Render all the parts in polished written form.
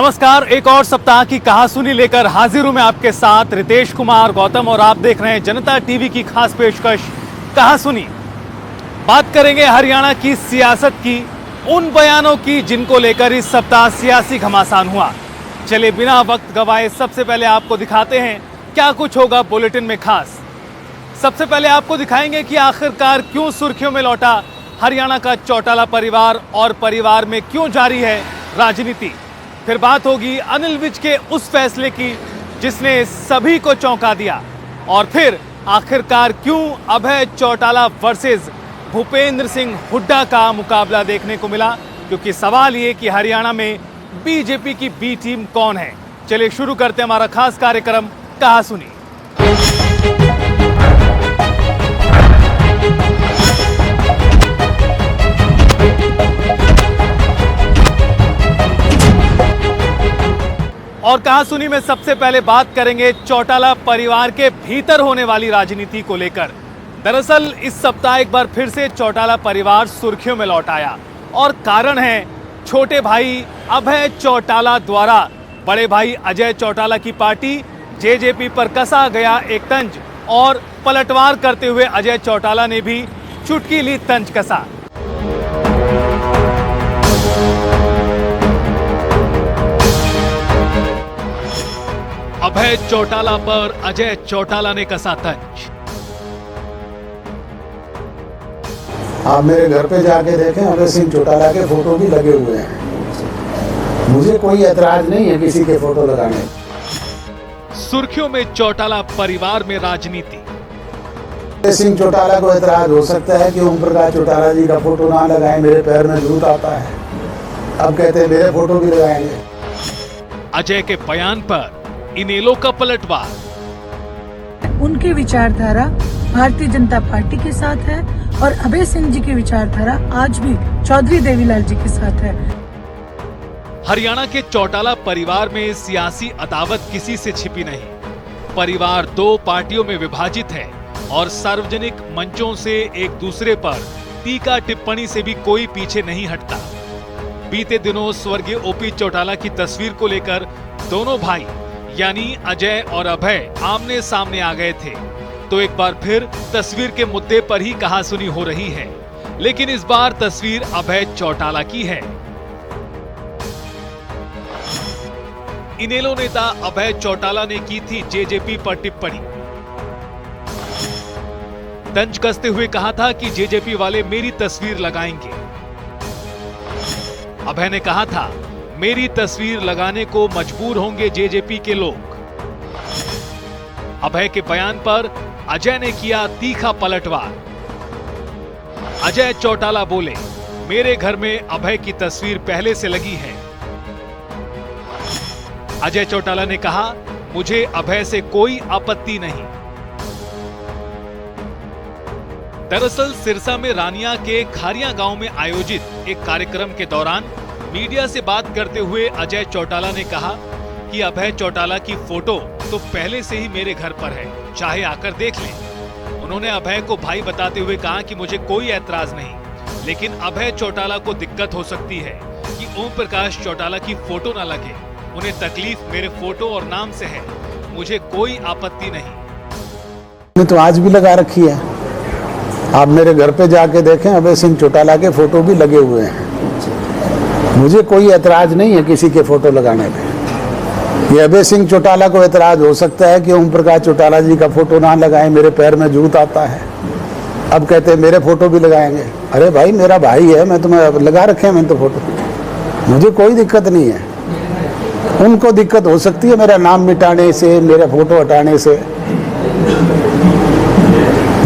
नमस्कार, एक और सप्ताह की कहासुनी लेकर हाजिर हूं मैं आपके साथ रितेश कुमार गौतम और आप देख रहे हैं जनता टीवी की खास पेशकश कहासुनी। बात करेंगे हरियाणा की सियासत की, उन बयानों की जिनको लेकर इस सप्ताह सियासी घमासान हुआ। चलिए बिना वक्त गवाए सबसे पहले आपको दिखाते हैं क्या कुछ होगा बुलेटिन में खास। सबसे पहले आपको दिखाएंगे कि आखिरकार क्यों सुर्खियों में लौटा हरियाणा का चौटाला परिवार और परिवार में क्यों जारी है राजनीति। फिर बात होगी अनिल विज के उस फैसले की जिसने सभी को चौंका दिया। और फिर आखिरकार क्यों अभय चौटाला वर्सेस भूपेंद्र सिंह हुड्डा का मुकाबला देखने को मिला, क्योंकि सवाल ये कि हरियाणा में बीजेपी की बी टीम कौन है। चलिए शुरू करते हैं हमारा खास कार्यक्रम कहासुनी। और कहासुनी में सबसे पहले बात करेंगे चौटाला परिवार के भीतर होने वाली राजनीति को लेकर। दरअसल इस सप्ताह एक बार फिर से चौटाला परिवार सुर्खियों में लौट आया और कारण है छोटे भाई अभय चौटाला द्वारा बड़े भाई अजय चौटाला की पार्टी जेजेपी पर कसा गया एक तंज, और पलटवार करते हुए अजय चौटाला ने भी चुटकी ली तंज कसा। अभय चौटाला पर अजय चौटाला ने कसा तंज। आप मेरे घर पे जाके देखें, अभय सिंह चौटाला के फोटो भी लगे हुए हैं। मुझे कोई ऐतराज नहीं है किसी के फोटो लगाने। सुर्खियों में चौटाला परिवार में राजनीति। अभय सिंह चौटाला को ऐतराज हो सकता है कि ओम प्रकाश चौटाला जी का फोटो ना लगाएं, मेरे पैर में जूत आता है। अब कहते हैं मेरे फोटो भी लगाएंगे। अजय के बयान पर इनेलो का पलटवार। उनकी विचारधारा भारतीय जनता पार्टी के साथ है और अभय सिंह जी की विचारधारा आज भी चौधरी देवीलाल जी के साथ है। हरियाणा के चौटाला परिवार में सियासी अदावत किसी से छिपी नहीं। परिवार दो पार्टियों में विभाजित है और सार्वजनिक मंचों से एक दूसरे पर टीका टिप्पणी से भी कोई पीछे नहीं हटता। बीते दिनों स्वर्गीय ओपी चौटाला की तस्वीर को लेकर दोनों भाई यानी अजय और अभय आमने सामने आ गए थे, तो एक बार फिर तस्वीर के मुद्दे पर ही कहासुनी हो रही है। लेकिन इस बार तस्वीर अभय चौटाला की है। इनेलो नेता अभय चौटाला ने की थी जेजेपी पर टिप्पणी। तंज कसते हुए कहा था कि जेजेपी वाले मेरी तस्वीर लगाएंगे। अभय ने कहा था मेरी तस्वीर लगाने को मजबूर होंगे जेजेपी के लोग। अभय के बयान पर अजय ने किया तीखा पलटवार। अजय चौटाला बोले, मेरे घर में अभय की तस्वीर पहले से लगी है। अजय चौटाला ने कहा, मुझे अभय से कोई आपत्ति नहीं। दरअसल सिरसा में रानिया के खारिया गांव में आयोजित एक कार्यक्रम के दौरान मीडिया से बात करते हुए अजय चौटाला ने कहा कि अभय चौटाला की फोटो तो पहले से ही मेरे घर पर है, चाहे आकर देख लें। उन्होंने अभय को भाई बताते हुए कहा कि मुझे कोई ऐतराज नहीं, लेकिन अभय चौटाला को दिक्कत हो सकती है कि ओम प्रकाश चौटाला की फोटो न लगे। उन्हें तकलीफ मेरे फोटो और नाम से है, मुझे कोई आपत्ति नहीं। तो आज भी लगा रखी है। आप मेरे घर पे जाके देखें, अभय सिंह चौटाला के फोटो भी लगे हुए हैं। मुझे कोई ऐतराज नहीं है किसी के फोटो लगाने पे। ये अभय सिंह चौटाला को ऐतराज हो सकता है कि ओम प्रकाश चौटाला जी का फोटो ना लगाएं, मेरे पैर में जूत आता है। अब कहते हैं मेरे फोटो भी लगाएंगे। अरे भाई, मेरा भाई है, मैं तुम्हें लगा रखे हैं मैंने तो फोटो। मुझे कोई दिक्कत नहीं है। उनको दिक्कत हो सकती है मेरा नाम मिटाने से, मेरा फोटो हटाने से।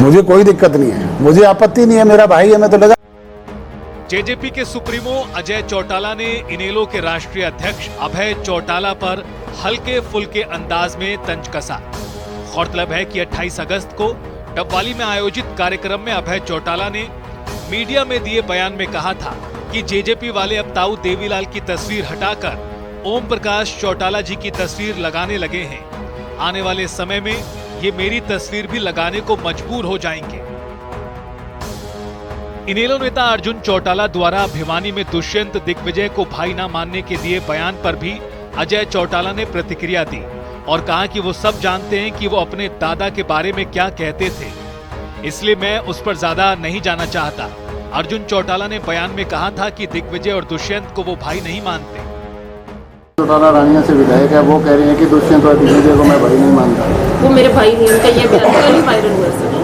मुझे कोई दिक्कत नहीं है, मुझे आपत्ति नहीं है, मेरा भाई है, मैं तो लगा। जेजेपी के सुप्रीमो अजय चौटाला ने इनेलो के राष्ट्रीय अध्यक्ष अभय चौटाला पर हल्के फुल्के अंदाज में तंज कसा। गौरतलब है कि 28 अगस्त को डबवाली में आयोजित कार्यक्रम में अभय चौटाला ने मीडिया में दिए बयान में कहा था कि जेजेपी वाले अब ताऊ देवीलाल की तस्वीर हटाकर ओम प्रकाश चौटाला जी की तस्वीर लगाने लगे हैं। आने वाले समय में ये मेरी तस्वीर भी लगाने को मजबूर हो जाएंगे। इनेलो नेता अर्जुन चौटाला द्वारा भिवानी में दुष्यंत दिग्विजय को भाई न मानने के दिए बयान पर भी अजय चौटाला ने प्रतिक्रिया दी और कहा कि वो सब जानते हैं कि वो अपने दादा के बारे में क्या कहते थे, इसलिए मैं उस पर ज्यादा नहीं जाना चाहता। अर्जुन चौटाला ने बयान में कहा था कि दिग्विजय और दुष्यंत को वो भाई नहीं मानते। चौटाला रानिया से विधायक है, वो कह रहे हैं कि दुष्यंत और दिग्विजय को मैं भाई नहीं मानता। वो मेरे भाई नहीं, उनका ये बयान कल ही वायरल हुआ सर।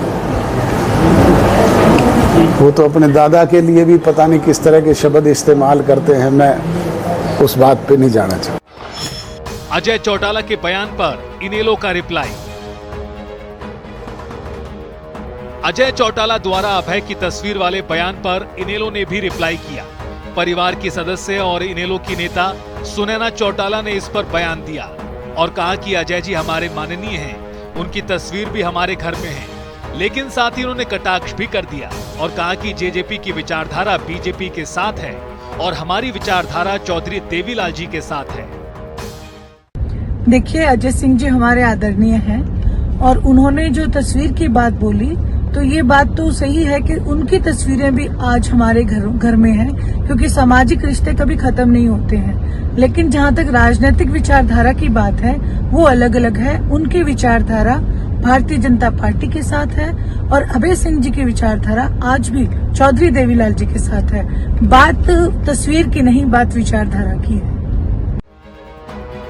वो तो अपने दादा के लिए भी पता नहीं किस तरह के शब्द इस्तेमाल करते हैं, मैं उस बात पे नहीं जाना चाहता। अजय चौटाला के बयान पर इनेलो का रिप्लाई। अजय चौटाला द्वारा अभय की तस्वीर वाले बयान पर इनेलो ने भी रिप्लाई किया। परिवार की सदस्य और इनेलो की नेता सुनैना चौटाला ने इस पर बयान दिया और कहा कि अजय जी हमारे माननीय हैं, उनकी तस्वीर भी हमारे घर में है। लेकिन साथ ही उन्होंने कटाक्ष भी कर दिया और कहा कि जेजेपी की विचारधारा बीजेपी के साथ है और हमारी विचारधारा चौधरी देवीलाल जी के साथ है। देखिए, अजय सिंह जी हमारे आदरणीय हैं और उन्होंने जो तस्वीर की बात बोली तो ये बात तो सही है कि उनकी तस्वीरें भी आज हमारे घर में हैं, क्योंकि सामाजिक रिश्ते कभी खत्म नहीं होते हैं। लेकिन जहां तक राजनीतिक विचारधारा की बात है वो अलग अलग है। उनकी विचारधारा भारतीय जनता पार्टी के साथ है और अभय सिंह जी की विचारधारा आज भी चौधरी देवीलाल जी के साथ है। बात तस्वीर की नहीं, बात विचारधारा की है।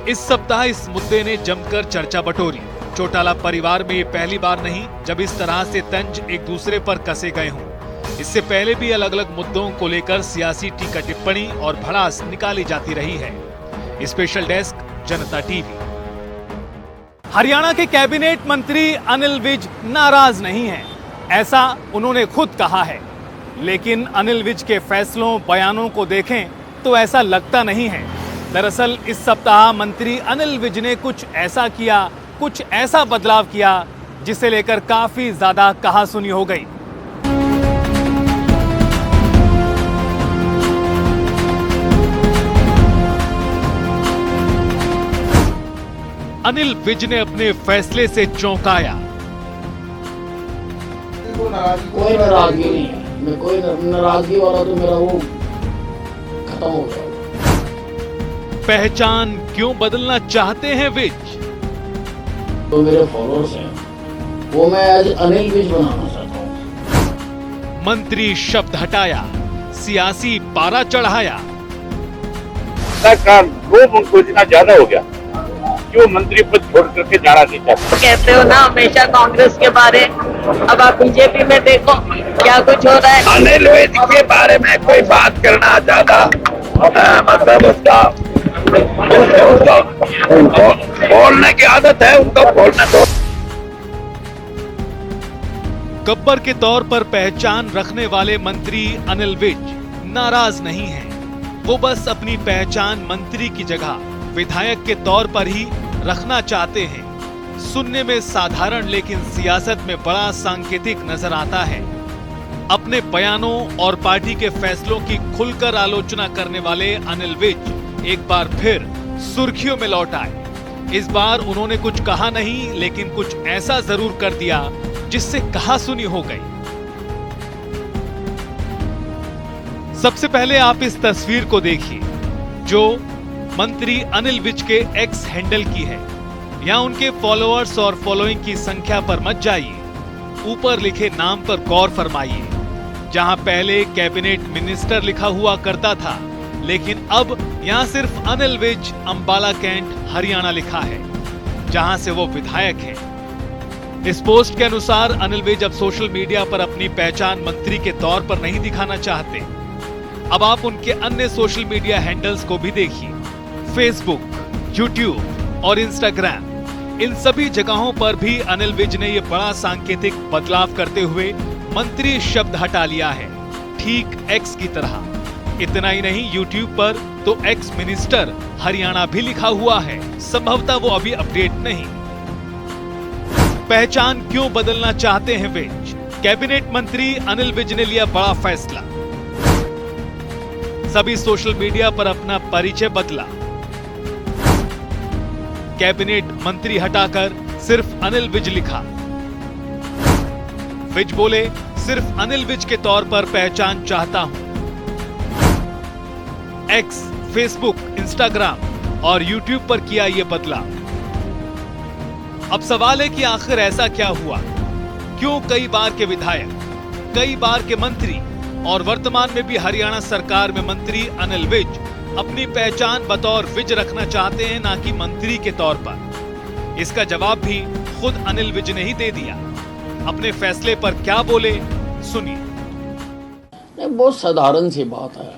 इस सप्ताह इस मुद्दे ने जमकर चर्चा बटोरी। चौटाला परिवार में ये पहली बार नहीं जब इस तरह से तंज एक दूसरे पर कसे गए हों। इससे पहले भी अलग अलग मुद्दों को लेकर सियासी टीका टिप्पणी और भड़ास निकाली जाती रही है। स्पेशल डेस्क, जनता टीवी। हरियाणा के कैबिनेट मंत्री अनिल विज नाराज नहीं हैं, ऐसा उन्होंने खुद कहा है। लेकिन अनिल विज के फैसलों, बयानों को देखें तो ऐसा लगता नहीं है। दरअसल इस सप्ताह मंत्री अनिल विज ने कुछ ऐसा किया, कुछ ऐसा बदलाव किया जिसे लेकर काफी ज्यादा कहासुनी हो गई। अनिल विज ने अपने फैसले से चौंकाया। कोई नाराजगी नहीं है, मैं कोई नाराजगी वाला तो मेरा वो खत्म हो गया। पहचान क्यों बदलना चाहते हैं विज? तो मेरे फॉलोअर्स हैं, वो मैं आज अनिल विज बनाना चाहता हूँ। मंत्री शब्द हटाया, सियासी पारा चढ़ाया। का लोभ उनको इतना ज्यादा हो गया कि वो मंत्री पद छोड़ करके जाना नहीं चाहते। कहते हो ना हमेशा कांग्रेस के बारे, अब आप बीजेपी में देखो क्या कुछ हो रहा है। अनिल विज के बारे में कोई बात करना ज्यादा मतलब उसका बोलने की आदत है, उनको बोलना दो। गब्बर के तौर पर पहचान रखने वाले मंत्री अनिल विज नाराज नहीं हैं। वो बस अपनी पहचान मंत्री की जगह विधायक के तौर पर ही रखना चाहते हैं। सुनने में साधारण लेकिन सियासत में बड़ा सांकेतिक नजर आता है। अपने बयानों और पार्टी के फैसलों की खुलकर आलोचना करने वाले अनिल विज एक बार फिर सुर्खियों में लौट आए। इस बार उन्होंने कुछ कहा नहीं, लेकिन कुछ ऐसा जरूर कर दिया जिससे कहासुनी हो गई। सबसे पहले आप इस तस्वीर को देखिए जो मंत्री अनिल विज के एक्स हैंडल की है। यहां उनके फॉलोअर्स और फॉलोइंग की संख्या पर मत जाइए, ऊपर लिखे नाम पर गौर फरमाइए। जहां पहले कैबिनेट मिनिस्टर लिखा हुआ करता था, लेकिन अब यहां सिर्फ अनिल विज, अंबाला कैंट, हरियाणा लिखा है, जहां से वो विधायक हैं। इस पोस्ट के अनुसार अनिल विज अब सोशल मीडिया पर अपनी पहचान मंत्री के तौर पर नहीं दिखाना चाहते। अब आप उनके अन्य सोशल मीडिया हैंडल्स को भी देखिए। फेसबुक, यूट्यूब और इंस्टाग्राम, इन सभी जगहों पर भी अनिल विज ने यह बड़ा सांकेतिक बदलाव करते हुए मंत्री शब्द हटा लिया है, ठीक एक्स की तरह। इतना ही नहीं, यूट्यूब पर तो एक्स मिनिस्टर हरियाणा भी लिखा हुआ है। संभवतः वो अभी अपडेट नहीं। पहचान क्यों बदलना चाहते हैं विज? कैबिनेट मंत्री अनिल विज ने लिया बड़ा फैसला। सभी सोशल मीडिया पर अपना परिचय बदला। कैबिनेट मंत्री हटाकर सिर्फ अनिल विज लिखा। विज बोले, सिर्फ अनिल विज के तौर पर पहचान चाहता हूं। एक्स, फेसबुक, इंस्टाग्राम और YouTube पर किया ये बदलाव। अब सवाल है कि आखिर ऐसा क्या हुआ? क्यों कई बार के विधायक, कई बार के मंत्री और वर्तमान में भी हरियाणा सरकार में मंत्री अनिल विज अपनी पहचान बतौर विज रखना चाहते हैं, ना कि मंत्री के तौर पर? इसका जवाब भी खुद अनिल विज ने ही दे दिया। अपने फैसले पर क्या बोले, सुनिए। बहुत साधारण सी बात है।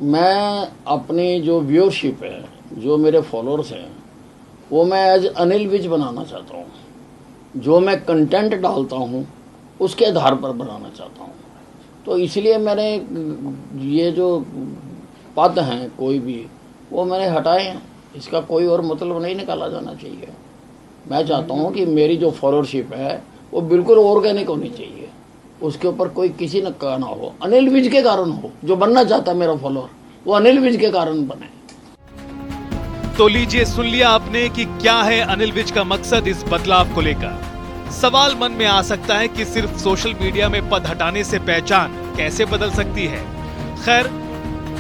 मैं अपनी जो व्यूअरशिप है, जो मेरे फॉलोअर्स हैं, वो मैं एज अनिल विज बनाना चाहता हूँ। जो मैं कंटेंट डालता हूँ उसके आधार पर बनाना चाहता हूँ। तो इसलिए मैंने ये जो पद हैं कोई भी, वो मैंने हटाए हैं। इसका कोई और मतलब नहीं निकाला जाना चाहिए। मैं चाहता हूँ कि मेरी जो फॉलोअरशिप है वो बिल्कुल ऑर्गेनिक होनी चाहिए। उसके ऊपर कोई किसी न का ना हो, अनिल विज के कारण हो। जो बनना चाहता है मेरा फॉलोअर, वो अनिल विज के कारण बने। तो लीजिए, सुन लिया आपने कि क्या है अनिल विज का मकसद इस बदलाव को लेकर। सवाल मन में आ सकता है कि सिर्फ सोशल मीडिया में पद हटाने से पहचान कैसे बदल सकती है। खैर,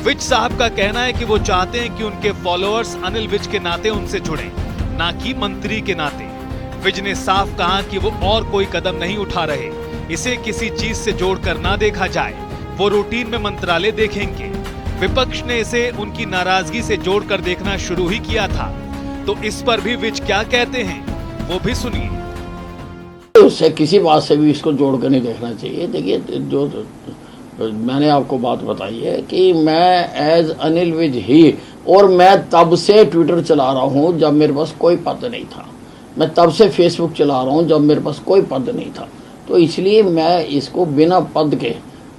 विज साहब का कहना है कि वो चाहते हैं कि उनके फॉलोअर्स अनिल विज के नाते उनसे जुड़ें, ना कि मंत्री के नाते। विज ने साफ कहा कि वो और कोई कदम नहीं उठा रहे, इसे किसी चीज से जोड़कर ना देखा जाए। वो रूटीन में मंत्रालय देखेंगे। विपक्ष ने इसे उनकी नाराजगी से जोड़कर देखना शुरू ही किया था। तो इस पर भी विज क्या कहते हैं, वो भी सुनिए। उससे किसी बात से भी इसको जोड़कर नहीं देखना चाहिए। देखिए, जो मैंने आपको बात बताई है कि मैं एज अनिल विज ही, और मैं तब से ट्विटर चला रहा हूँ जब मेरे पास कोई पद नहीं था। मैं तब से फेसबुक चला रहा हूँ जब मेरे पास कोई पद नहीं था। तो इसलिए मैं इसको बिना पद के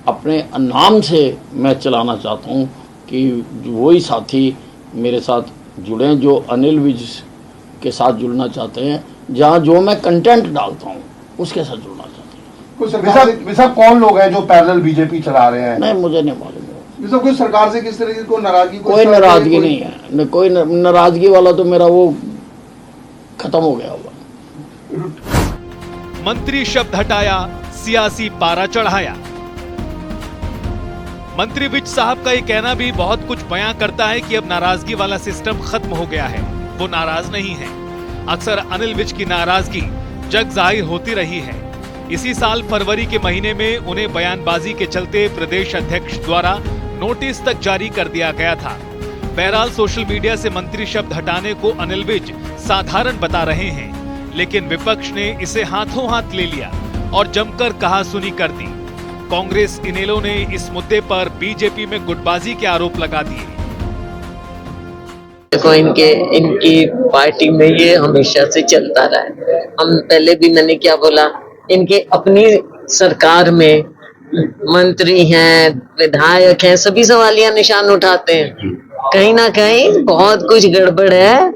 अपने नाम से मैं चलाना चाहता हूँ कि वही साथी मेरे साथ जुड़ें जो अनिल विज के साथ जुड़ना चाहते हैं। जहाँ जो मैं कंटेंट डालता हूँ उसके साथ जुड़ना चाहते हैं। कोई सरकार कौन लोग हैं जो पैरेलल बीजेपी चला रहे हैं? नहीं, मुझे नहीं मालूम। कोई सरकार से किस तरीके को नाराजगी? कोई नाराजगी नहीं है। कोई नाराजगी वाला तो मेरा वो खत्म हो गया होगा। मंत्री शब्द हटाया, सियासी पारा चढ़ाया। मंत्री विज साहब का ये कहना भी बहुत कुछ बयां करता है कि अब नाराजगी वाला सिस्टम खत्म हो गया है। वो नाराज नहीं है। अक्सर अनिल विज की नाराजगी जग जाहिर होती रही है। इसी साल फरवरी के महीने में उन्हें बयानबाजी के चलते प्रदेश अध्यक्ष द्वारा नोटिस तक जारी कर दिया गया था। बहरहाल, सोशल मीडिया से मंत्री शब्द हटाने को अनिल विज साधारण बता रहे हैं, लेकिन विपक्ष ने इसे हाथों हाथ ले लिया और जमकर कहासुनी कर दी। कांग्रेस इनेलो ने इस मुद्दे पर बीजेपी में गुटबाजी के आरोप लगा दिए। देखो, इनकी पार्टी में ये हमेशा से चलता रहा है। हम पहले भी मैंने क्या बोला, इनके अपनी सरकार में मंत्री हैं, विधायक हैं, सभी सवालिया निशान उठाते हैं। कहीं ना कहीं बहुत कुछ गड़बड़ है।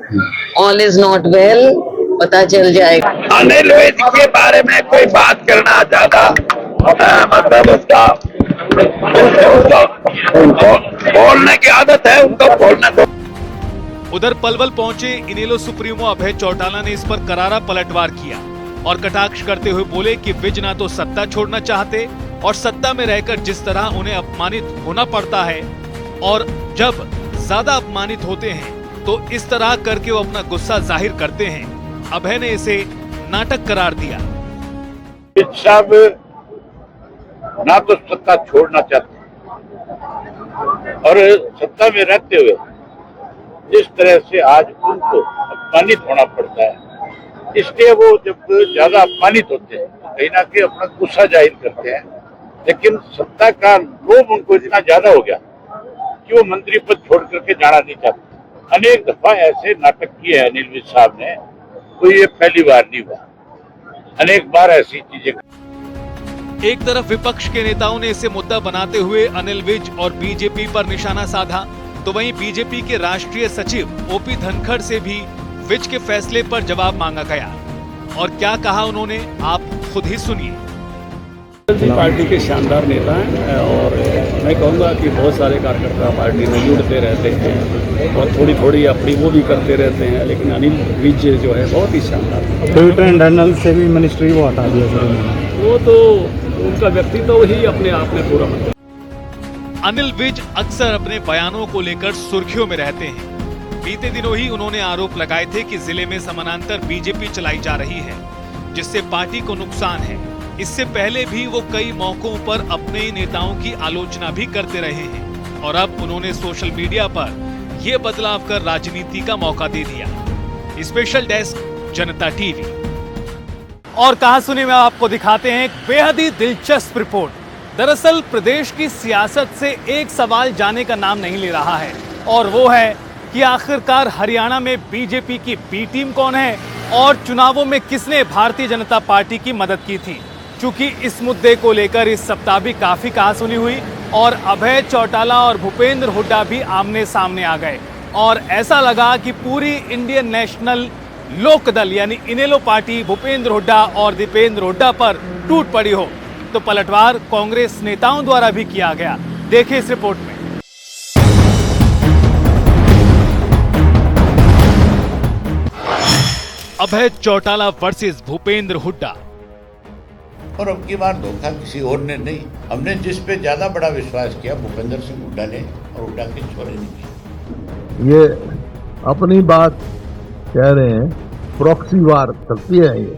ऑल इज नॉट वेल, पता चल जाएगा। अनिल विज के बारे में कोई बात करना ज्यादा मतलब उनको बोलने की आदत है, उनको बोलना दो। उधर पलवल पहुंचे इनेलो सुप्रीमो अभय चौटाला ने इस पर करारा पलटवार किया और कटाक्ष करते हुए बोले कि विज ना तो सत्ता छोड़ना चाहते और सत्ता में रहकर जिस तरह उन्हें अपमानित होना पड़ता है, और जब ज्यादा अपमानित होते हैं तो इस तरह करके वो अपना गुस्सा जाहिर करते हैं। अभय ने इसे नाटक करार दिया। सब ना तो सत्ता छोड़ना चाहते और सत्ता में रहते हुए जिस तरह से आज उनको अपमानित होना पड़ता है, इसलिए वो जब ज्यादा अपमानित होते हैं तो कहीं ना कहीं अपना गुस्सा जाहिर करते हैं। लेकिन सत्ता का लोभ उनको इतना ज्यादा हो गया कि वो मंत्री पद छोड़ करके जाना नहीं चाहते। अनेक दफा ऐसे नाटक किए हैं अनिल विज साहब ने, कोई ये पहली बार नहीं हुआ, अनेक बार ऐसी चीजें। एक तरफ विपक्ष के नेताओं ने इसे मुद्दा बनाते हुए अनिल विज और बीजेपी पर निशाना साधा, तो वहीं बीजेपी के राष्ट्रीय सचिव ओपी धनखड़ से भी विज के फैसले पर जवाब मांगा गया। और क्या कहा उन्होंने, आप खुद ही सुनिए। पार्टी के शानदार नेता हैं और मैं कहूँगा कि बहुत सारे कार्यकर्ता पार्टी में जुड़ते रहते हैं और थोड़ी थोड़ी अपनी वो भी करते रहते हैं, लेकिन अनिल विज जो है बहुत ही शानदार। लेफ्टिनेंट जनरल से भी मिनिस्ट्री वो हटा दिया सर। वो तो उनका व्यक्तित्व ही अपने आप में पूरा मतलब। अनिल विज अक्सर अपने बयानों को लेकर सुर्खियों में रहते हैं। बीते दिनों ही उन्होंने आरोप लगाए थे कि जिले में समानांतर बीजेपी चलाई जा रही है, जिससे पार्टी को नुकसान है। इससे पहले भी वो कई मौकों पर अपने ही नेताओं की आलोचना भी करते रहे हैं और अब उन्होंने सोशल मीडिया पर ये बदलाव कर राजनीति का मौका दे दिया। स्पेशल डेस्क जनता टीवी। और कहां सुनी में आपको दिखाते हैं एक बेहद ही दिलचस्प रिपोर्ट। दरअसल प्रदेश की सियासत से एक सवाल जाने का नाम नहीं ले रहा है और वो है कि आखिरकार हरियाणा में बीजेपी की बी टीम कौन है और चुनावों में किसने भारतीय जनता पार्टी की मदद की थी। चूंकि इस मुद्दे को लेकर इस सप्ताह भी काफी कहासुनी हुई और अभय चौटाला और भूपेंद्र हुड्डा भी आमने सामने आ गए और ऐसा लगा कि पूरी इंडियन नेशनल लोकदल यानी इनेलो पार्टी भूपेंद्र हुड्डा और दीपेंद्र हुड्डा पर टूट पड़ी हो। तो पलटवार कांग्रेस नेताओं द्वारा भी किया गया। देखिए इस रिपोर्ट में। अभय चौटाला वर्सेस भूपेंद्र हुड्डा। और अब की बार धोखा किसी और ने नहीं, हमने जिस पे ज्यादा बड़ा विश्वास किया भूपेंद्र सिंह हुड्डा ने और हुड्डा के छोरे ने किया। ये अपनी बात कह रहे हैं, प्रॉक्सी वार करती है ये।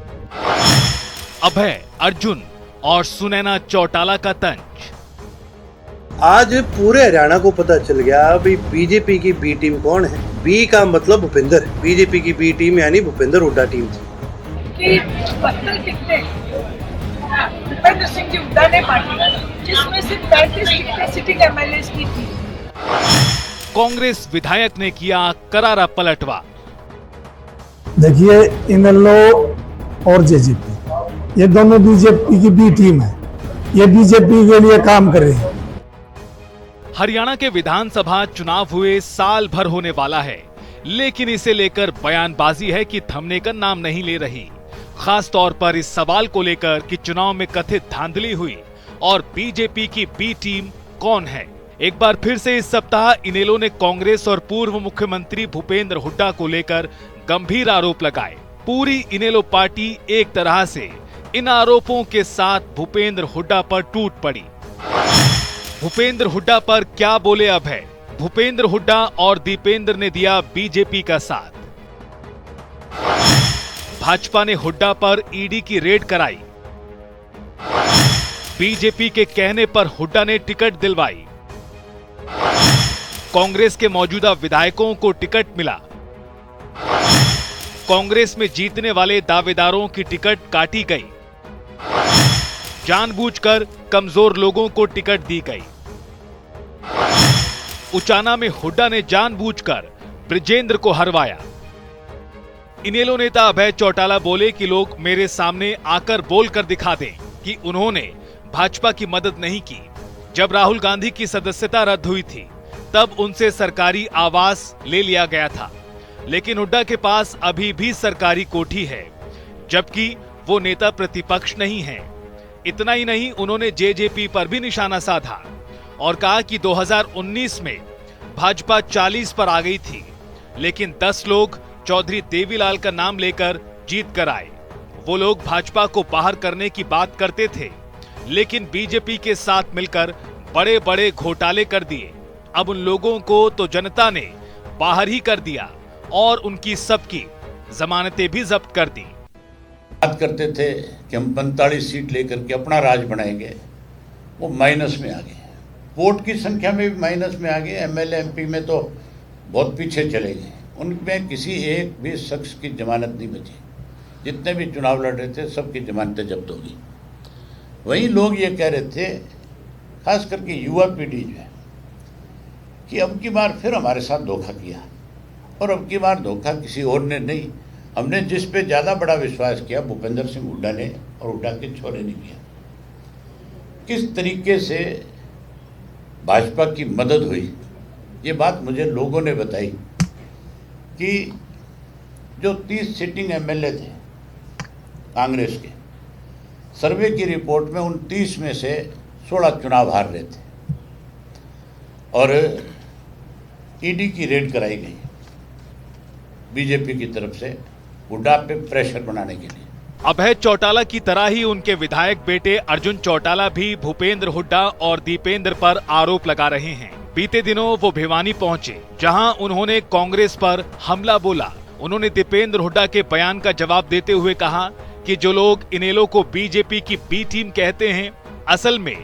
अभय, अर्जुन और सुनैना चौटाला का तंज। आज पूरे हरियाणा को पता चल गया अभी बीजेपी की बी टीम कौन है। बी का मतलब भूपेंद्र, बीजेपी की बी टीम यानी भूपेंद्र हुड्डा टीम थी। भूपेंद्र सिंह जी हुड्डा ने पार्टी जिसमें से 35 टिकटें सिटिंग एमएलए की थी। कांग्रेस विधायक ने किया करारा पलटवार। देखिए, इनेलो और जेजेपी ये दोनों बीजेपी की बी टीम है। ये बीजेपी के लिए काम कर रही है। हरियाणा के विधानसभा चुनाव हुए साल भर होने वाला है, लेकिन इसे लेकर बयानबाजी है कि थमने का नाम नहीं ले रही। खास तौर पर इस सवाल को लेकर कि चुनाव में कथित धांधली हुई और बीजेपी की बी टीम कौन है। एक बार फिर से इस सप्ताह इनेलो ने कांग्रेस और पूर्व मुख्यमंत्री भूपेंद्र हुड्डा को लेकर गंभीर आरोप लगाए। पूरी इनेलो पार्टी एक तरह से इन आरोपों के साथ भूपेंद्र हुड्डा पर टूट पड़ी। भूपेंद्र हुड्डा पर क्या बोले अभय? भूपेंद्र हुड्डा और दीपेंद्र ने दिया बीजेपी का साथ। भाजपा ने हुड्डा पर ईडी की रेड कराई। बीजेपी के कहने पर हुड्डा ने टिकट दिलवाई। कांग्रेस के मौजूदा विधायकों को टिकट मिला। कांग्रेस में जीतने वाले दावेदारों की टिकट काटी गई। जानबूझकर कमजोर लोगों को टिकट दी गई। उचाना में हुड्डा ने जानबूझकर ब्रिजेंद्र को हरवाया। इनेलो नेता अभय चौटाला बोले कि लोग मेरे सामने आकर बोलकर दिखा दें कि उन्होंने भाजपा की मदद नहीं की। जब राहुल गांधी की सदस्यता रद्द हुई थी तब उनसे सरकारी आवास ले लिया गया था, लेकिन हुड्डा के पास अभी भी सरकारी कोठी है, जबकि वो नेता प्रतिपक्ष नहीं है। इतना ही नहीं, उन्होंने जेजेपी पर भी निशाना साधा और कहा कि 2019 में भाजपा 40 पर आ गई थी, लेकिन 10 लोग चौधरी देवीलाल का नाम लेकर जीत कर आए। वो लोग भाजपा को बाहर करने की बात करते थे, लेकिन बीजेपी के साथ मिलकर बड़े बड़े घोटाले कर दिए। अब उन लोगों को तो जनता ने बाहर ही कर दिया और उनकी सबकी जमानतें भी जब्त कर दी। बात करते थे कि हम 45 सीट लेकर के अपना राज बनाएंगे, वो माइनस में आ गए। वोट की संख्या में भी माइनस में आ गए। एमएलए एमपी में तो बहुत पीछे चले गए। उनमें किसी एक भी शख्स की जमानत नहीं बची। जितने भी चुनाव लड़ रहे थे सबकी जमानतें जब्त होगी। वहीं लोग ये कह रहे थे, खास करके युवा पीढ़ी जो है, कि अब की बार फिर हमारे साथ धोखा किया और अब की बार धोखा किसी और ने नहीं, हमने जिस पे ज़्यादा बड़ा विश्वास किया भूपेंद्र सिंह हुड्डा ने और हुड्डा के छोरे ने किया। किस तरीके से भाजपा की मदद हुई, ये बात मुझे लोगों ने बताई कि जो 30 सिटिंग एमएलए थे कांग्रेस के, सर्वे की रिपोर्ट में उन 30 में से 16 चुनाव हार रहे थे और ईडी की रेड कराई गई बीजेपी की तरफ से हुड्डा पे प्रेशर बनाने के लिए। अभय चौटाला की तरह ही उनके विधायक बेटे अर्जुन चौटाला भी भूपेंद्र हुड्डा और दीपेंद्र पर आरोप लगा रहे हैं। बीते दिनों वो भिवानी पहुंचे, जहां उन्होंने कांग्रेस पर हमला बोला। उन्होंने दीपेंद्र हुड्डा के बयान का जवाब देते हुए कहा कि जो लोग इनेलो को बीजेपी की बी टीम कहते हैं, असल में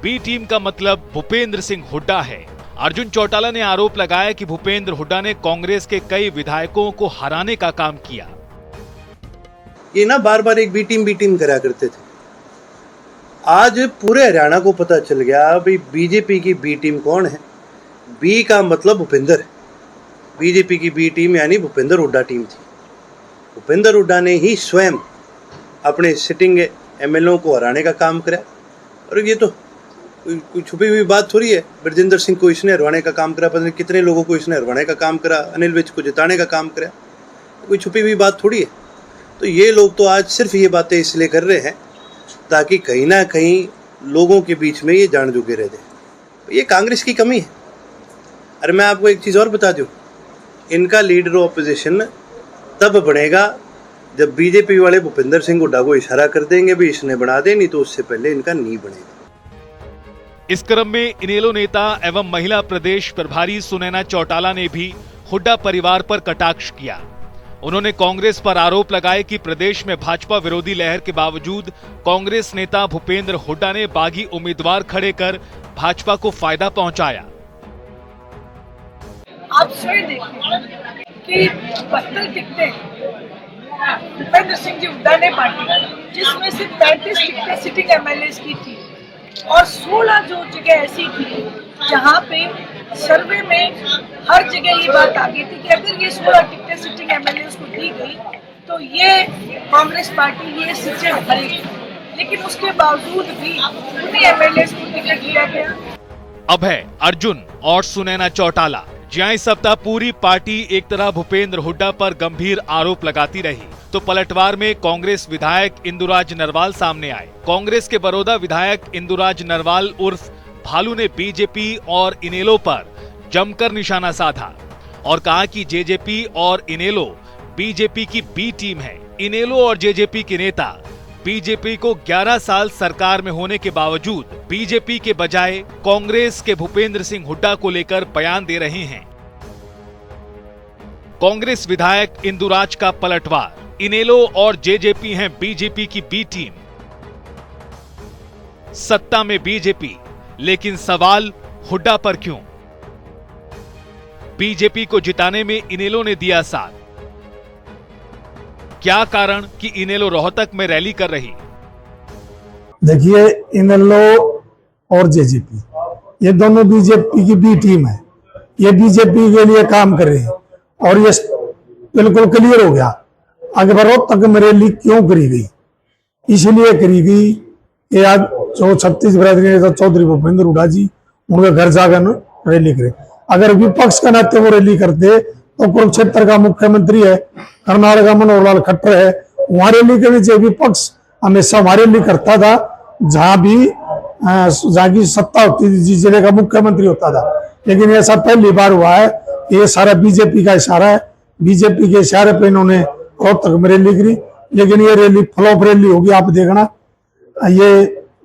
बी टीम का मतलब भूपेंद्र सिंह हुड्डा है। अर्जुन चौटाला ने आरोप लगाया कि भूपेंद्र हुड्डा ने कांग्रेस के कई विधायकों को हराने का काम किया। ये ना बार बार एक बी टीम करा करते थे। आज पूरे हरियाणा को पता चल गया भाई बीजेपी की बी टीम कौन है। बी का मतलब भूपेंद्र है। बीजेपी की बी टीम यानी भूपेंद्र हुड्डा टीम थी। भूपेंद्र हुड्डा ने ही स्वयं अपने सिटिंग एमएलओ को हराने का काम करा। और ये तो कोई छुपी हुई बात थोड़ी है। ब्रजेंद्र सिंह को इसने हरवाने का काम करा, पता नहीं कितने लोगों को इसने हरवाने का काम करा, अनिल विज को जिताने का काम करा। कोई छुपी हुई बात थोड़ी है। तो ये लोग तो आज सिर्फ ये बातें इसलिए कर रहे हैं ताकि कहीं ना कहीं लोगों के बीच में ये जान जुगे रह जाए। ये कांग्रेस की कमी है। अरे मैं आपको एक चीज़ और बता दूं, इनका लीडर ऑपोजिशन तब बनेगा जब बीजेपी वाले भूपेंद्र सिंह हुड्डा को इशारा कर देंगे भी इसने बना दे, नहीं तो उससे पहले इनका नहीं बनेगा। इस क्रम में इनेलो नेता एवं महिला प्रदेश प्रभारी सुनैना चौटाला ने भी हुड्डा परिवार पर कटाक्ष किया। उन्होंने कांग्रेस पर आरोप लगाए कि प्रदेश में भाजपा विरोधी लहर के बावजूद कांग्रेस नेता भूपेंद्र हुड्डा ने बागी उम्मीदवार खड़े कर भाजपा को फायदा पहुंचाया। आप स्वयं देखिए कि 72 टिकटें भूपेंद्र सिंह जी हुड्डा ने बांटी, जिसमें से 35 टिकटें सिटिंग एमएलए की थी और 16 जो जगह ऐसी थी जहां पे सर्वे में हर जगह ये बात आ गई थी कि अगर ये 16 टिकटें सिटिंग एमएलए को दी गई तो ये कांग्रेस पार्टी ये सीटें हारेगी। लेकिन उसके बावजूद भी उन्हीं एमएलए को टिकट दिया गया। अब है अर्जुन और सुनैना चौटाला, जहां इस सप्ताह पूरी पार्टी एक तरह भूपेंद्र हुड्डा पर गंभीर आरोप लगाती रही, तो पलटवार में कांग्रेस विधायक इंदुराज नरवाल सामने आए। कांग्रेस के बड़ौदा विधायक इंदुराज नरवाल उर्फ भालू ने बीजेपी और इनेलो पर जमकर निशाना साधा और कहा कि जेजेपी और इनेलो बीजेपी की बी टीम है। इनेलो और जेजेपी के नेता बीजेपी को 11 साल सरकार में होने के बावजूद बीजेपी के बजाय कांग्रेस के भूपेंद्र सिंह हुड्डा को लेकर बयान दे रहे हैं। कांग्रेस विधायक इंदुराज का पलटवार, इनेलो और जेजेपी हैं बीजेपी की बी टीम। सत्ता में बीजेपी, लेकिन सवाल हुड्डा पर क्यों? बीजेपी को जिताने में इनेलो ने दिया साथ। क्या कारण कि इनेलो रोहतक में रैली कर रही? देखिए, इनेलो और जेजेपी ये दोनों बीजेपी की बी टीम है। ये बीजेपी के लिए काम कर रहे हैं और ये बिल्कुल क्लियर हो गया। अगर रोहतक में रैली क्यों करी गई? इसलिए करी गई कि आज जो छत्तीसगढ़ के नेता चौधरी भूपेंद्र हुड्डा जी उनके घर जाकर रैली करे। अगर विपक्ष के नाते वो रैली करते तो कुरुक्षेत्र का मुख्यमंत्री है, कर्नाटक का मनोहर लाल खट्टर है, वहां रैली करनी चाहिए। विपक्ष हमेशा वहां रैली करता था जहां की सत्ता होती थी, जिस जिले का मुख्यमंत्री होता था। लेकिन ऐसा पहली बार हुआ है कि ये सारा बीजेपी का इशारा है। बीजेपी के इशारे पे इन्होंने रोहतक में रैली करी, लेकिन ये रैली फ्लॉप रैली होगी। आप देखना, ये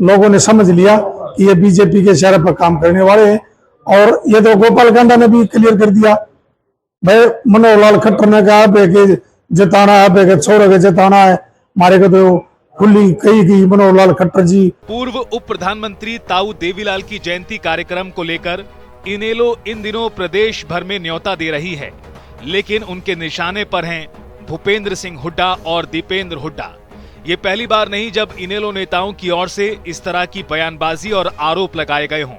लोगों ने समझ लिया कि ये बीजेपी के इशारे पर काम करने वाले हैं। और ये तो गोपाल कांडा ने भी क्लियर कर दिया, भाई मनोहर लाल खट्टर ने कहा कि जिताना है, छोड़ के जिताना है, मारे को तो खुली कही गई मनोहर लाल खट्टर जी। पूर्व उप प्रधानमंत्री ताऊ देवीलाल की जयंती कार्यक्रम को लेकर इनेलो इन दिनों प्रदेश भर में न्योता दे रही है, लेकिन उनके निशाने पर हैं भूपेंद्र सिंह हुड्डा और दीपेंद्र हुड्डा। ये पहली बार नहीं जब इनेलो नेताओं की ओर से इस तरह की बयानबाजी और आरोप लगाए गए हों।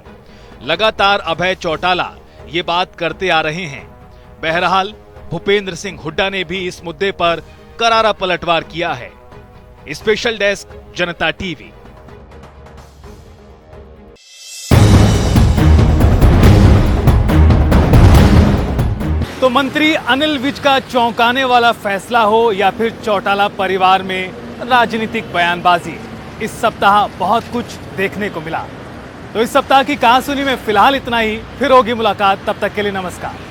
लगातार अभय चौटाला ये बात करते आ रहे हैं। बहरहाल भूपेंद्र सिंह हुड्डा ने भी इस मुद्दे पर करारा पलटवार किया है। स्पेशल डेस्क, जनता टीवी। तो मंत्री अनिल विज का चौंकाने वाला फैसला हो या फिर चौटाला परिवार में राजनीतिक बयानबाजी, इस सप्ताह बहुत कुछ देखने को मिला। तो इस सप्ताह की कहासुनी में फिलहाल इतना ही। फिर होगी मुलाकात, तब तक के लिए नमस्कार।